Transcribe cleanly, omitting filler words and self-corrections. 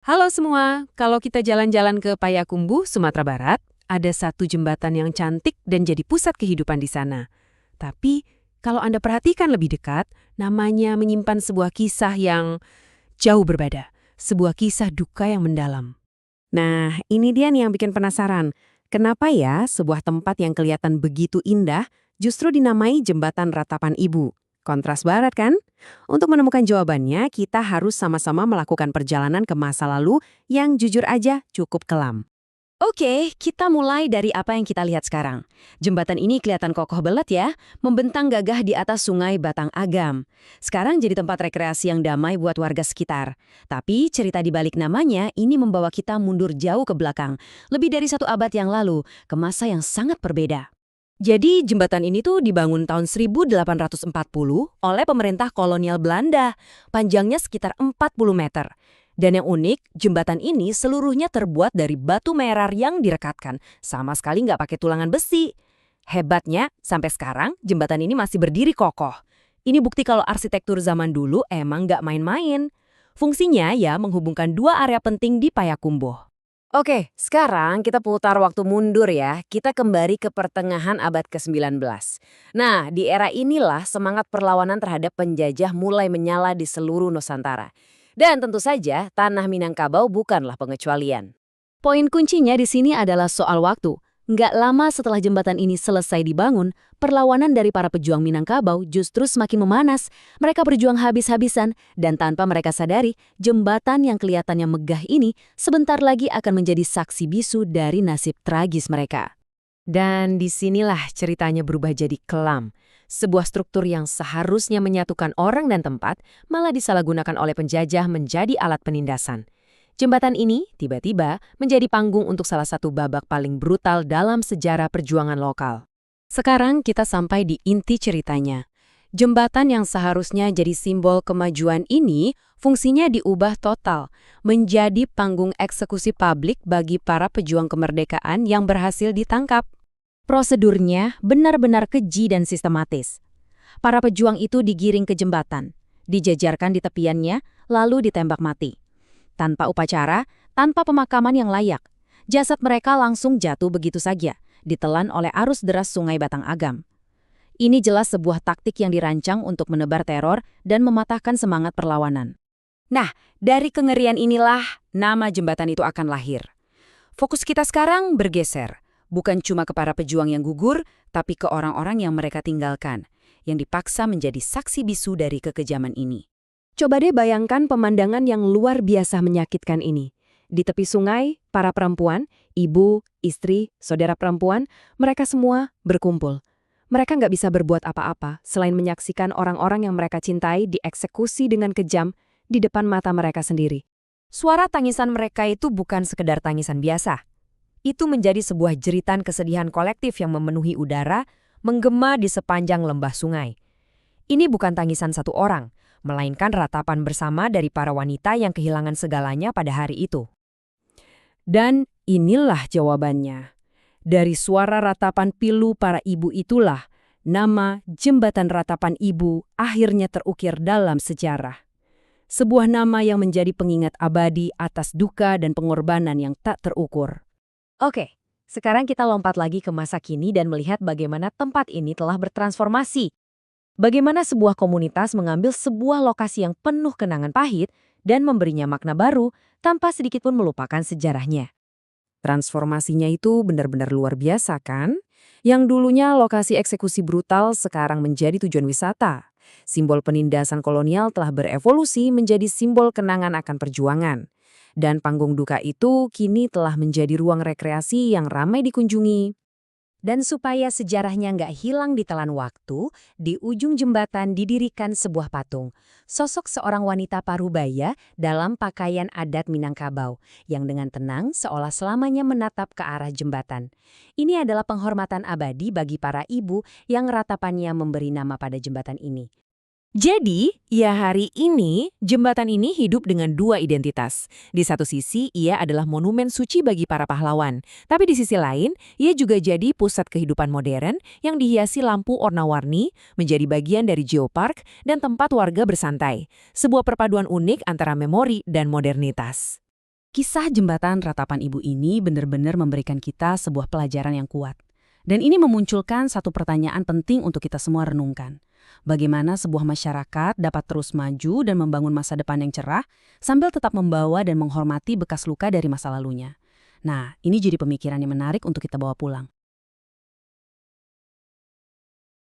Halo semua, kalau kita jalan-jalan ke Payakumbuh, Sumatera Barat, ada satu jembatan yang cantik dan jadi pusat kehidupan di sana. Tapi, kalau Anda perhatikan lebih dekat, namanya menyimpan sebuah kisah yang jauh berbeda. Sebuah kisah duka yang mendalam. Nah, ini dia nih yang bikin penasaran. Kenapa ya sebuah tempat yang kelihatan begitu indah justru dinamai Jembatan Ratapan Ibu? Kontras barat kan? Untuk menemukan jawabannya, kita harus sama-sama melakukan perjalanan ke masa lalu yang jujur aja cukup kelam. Oke, kita mulai dari apa yang kita lihat sekarang. Jembatan ini kelihatan kokoh belet ya, membentang gagah di atas sungai Batang Agam. Sekarang jadi tempat rekreasi yang damai buat warga sekitar. Tapi cerita di balik namanya ini membawa kita mundur jauh ke belakang, lebih dari 1 abad yang lalu, ke masa yang sangat berbeda. Jadi jembatan ini tuh dibangun tahun 1840 oleh pemerintah kolonial Belanda, panjangnya sekitar 40 meter. Dan yang unik, jembatan ini seluruhnya terbuat dari batu merah yang direkatkan, sama sekali nggak pakai tulangan besi. Hebatnya, sampai sekarang jembatan ini masih berdiri kokoh. Ini bukti kalau arsitektur zaman dulu emang nggak main-main. Fungsinya ya menghubungkan dua area penting di Payakumbuh. Oke, sekarang kita putar waktu mundur ya. Kita kembali ke pertengahan abad ke-19. Nah, di era inilah semangat perlawanan terhadap penjajah mulai menyala di seluruh Nusantara. Dan tentu saja, tanah Minangkabau bukanlah pengecualian. Poin kuncinya di sini adalah soal waktu. Nggak lama setelah jembatan ini selesai dibangun, perlawanan dari para pejuang Minangkabau justru semakin memanas. Mereka berjuang habis-habisan, dan tanpa mereka sadari, jembatan yang kelihatannya megah ini sebentar lagi akan menjadi saksi bisu dari nasib tragis mereka. Dan disinilah ceritanya berubah jadi kelam. Sebuah struktur yang seharusnya menyatukan orang dan tempat, malah disalahgunakan oleh penjajah menjadi alat penindasan. Jembatan ini tiba-tiba menjadi panggung untuk salah satu babak paling brutal dalam sejarah perjuangan lokal. Sekarang kita sampai di inti ceritanya. Jembatan yang seharusnya jadi simbol kemajuan ini fungsinya diubah total, menjadi panggung eksekusi publik bagi para pejuang kemerdekaan yang berhasil ditangkap. Prosedurnya benar-benar keji dan sistematis. Para pejuang itu digiring ke jembatan, dijajarkan di tepiannya, lalu ditembak mati. Tanpa upacara, tanpa pemakaman yang layak, jasad mereka langsung jatuh begitu saja, ditelan oleh arus deras sungai Batang Agam. Ini jelas sebuah taktik yang dirancang untuk menebar teror dan mematahkan semangat perlawanan. Nah, dari kengerian inilah nama jembatan itu akan lahir. Fokus kita sekarang bergeser. Bukan cuma ke para pejuang yang gugur, tapi ke orang-orang yang mereka tinggalkan, yang dipaksa menjadi saksi bisu dari kekejaman ini. Coba deh bayangkan pemandangan yang luar biasa menyakitkan ini. Di tepi sungai, para perempuan, ibu, istri, saudara perempuan, mereka semua berkumpul. Mereka nggak bisa berbuat apa-apa selain menyaksikan orang-orang yang mereka cintai dieksekusi dengan kejam di depan mata mereka sendiri. Suara tangisan mereka itu bukan sekedar tangisan biasa. Itu menjadi sebuah jeritan kesedihan kolektif yang memenuhi udara, menggema di sepanjang lembah sungai. Ini bukan tangisan satu orang, melainkan ratapan bersama dari para wanita yang kehilangan segalanya pada hari itu. Dan inilah jawabannya. Dari suara ratapan pilu para ibu itulah, nama Jembatan Ratapan Ibu akhirnya terukir dalam sejarah. Sebuah nama yang menjadi pengingat abadi atas duka dan pengorbanan yang tak terukur. Oke, sekarang kita lompat lagi ke masa kini dan melihat bagaimana tempat ini telah bertransformasi. Bagaimana sebuah komunitas mengambil sebuah lokasi yang penuh kenangan pahit dan memberinya makna baru tanpa sedikit pun melupakan sejarahnya. Transformasinya itu benar-benar luar biasa kan? Yang dulunya lokasi eksekusi brutal sekarang menjadi tujuan wisata. Simbol penindasan kolonial telah berevolusi menjadi simbol kenangan akan perjuangan. Dan panggung duka itu kini telah menjadi ruang rekreasi yang ramai dikunjungi. Dan supaya sejarahnya nggak hilang di telan waktu, di ujung jembatan didirikan sebuah patung. Sosok seorang wanita parubaya dalam pakaian adat Minangkabau, yang dengan tenang seolah selamanya menatap ke arah jembatan. Ini adalah penghormatan abadi bagi para ibu yang ratapannya memberi nama pada jembatan ini. Jadi, ya hari ini, jembatan ini hidup dengan dua identitas. Di satu sisi, ia adalah monumen suci bagi para pahlawan. Tapi di sisi lain, ia juga jadi pusat kehidupan modern yang dihiasi lampu warna-warni, menjadi bagian dari geopark dan tempat warga bersantai. Sebuah perpaduan unik antara memori dan modernitas. Kisah jembatan ratapan ibu ini benar-benar memberikan kita sebuah pelajaran yang kuat. Dan ini memunculkan satu pertanyaan penting untuk kita semua renungkan. Bagaimana sebuah masyarakat dapat terus maju dan membangun masa depan yang cerah sambil tetap membawa dan menghormati bekas luka dari masa lalunya. Nah, ini jadi pemikiran yang menarik untuk kita bawa pulang.